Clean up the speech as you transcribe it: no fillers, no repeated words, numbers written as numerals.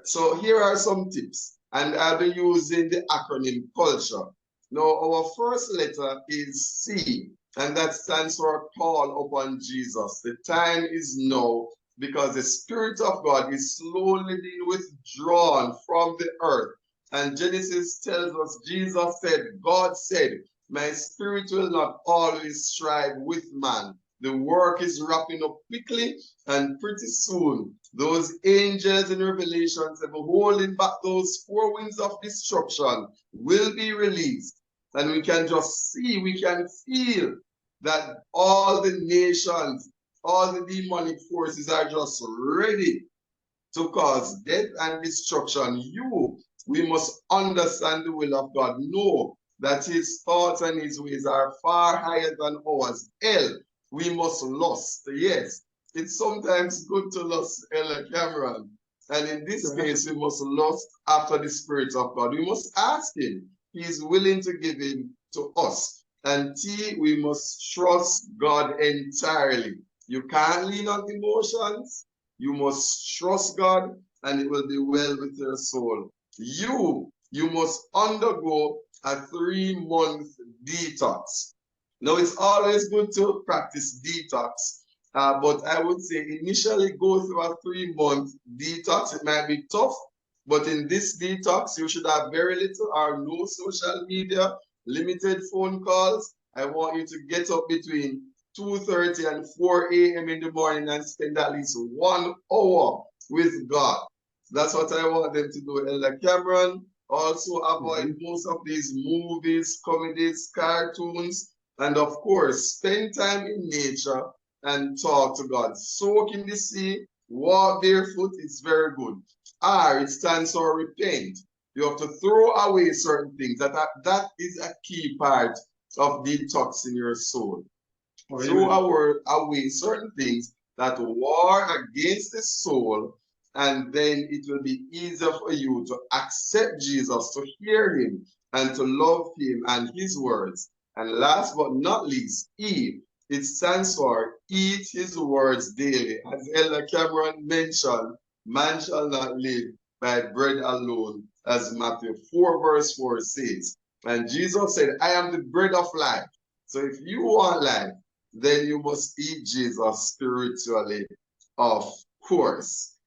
So here are some tips, and I'll be using the acronym culture. Now, our first letter is C, and that stands for call upon Jesus. The time is now because the Spirit of God is slowly being withdrawn from the earth. And Genesis tells us, Jesus said, God said, my spirit will not always strive with man. The work is wrapping up quickly, and pretty soon, those angels in Revelation 7 holding back those four winds of destruction will be released. And we can just see, we can feel that all the nations, all the demonic forces are just ready to cause death and destruction. We must understand the will of God. Know that his thoughts and his ways are far higher than ours. We must lust. Yes, it's sometimes good to lust, Ella Cameron. And in this case, we must lust after the Spirit of God. We must ask him. He is willing to give him to us. And T, we must trust God entirely. You can't lean on emotions. You must trust God, and it will be well with your soul. You must undergo a 3-month detox. Now, it's always good to practice detox, but I would say initially go through a 3-month detox. It might be tough, but in this detox, you should have very little or no social media, limited phone calls. I want you to get up between 2:30 and 4 a.m. in the morning and spend at least 1 hour with God. That's what I want them to do. Elder Cameron, also avoid most of these movies, comedies, cartoons, and of course, spend time in nature and talk to God. Soak in the sea, walk barefoot, it's very good. R, it stands for repent. You have to throw away certain things. That is a key part of detoxing your soul. Throw away certain things that war against the soul, and then it will be easier for you to accept Jesus, to hear him, and to love him and his words. And last but not least, E, it stands for eat his words daily. As Elder Cameron mentioned, man shall not live by bread alone, as Matthew 4 verse 4 says. And Jesus said, I am the bread of life. So if you want life, then you must eat Jesus spiritually, of course.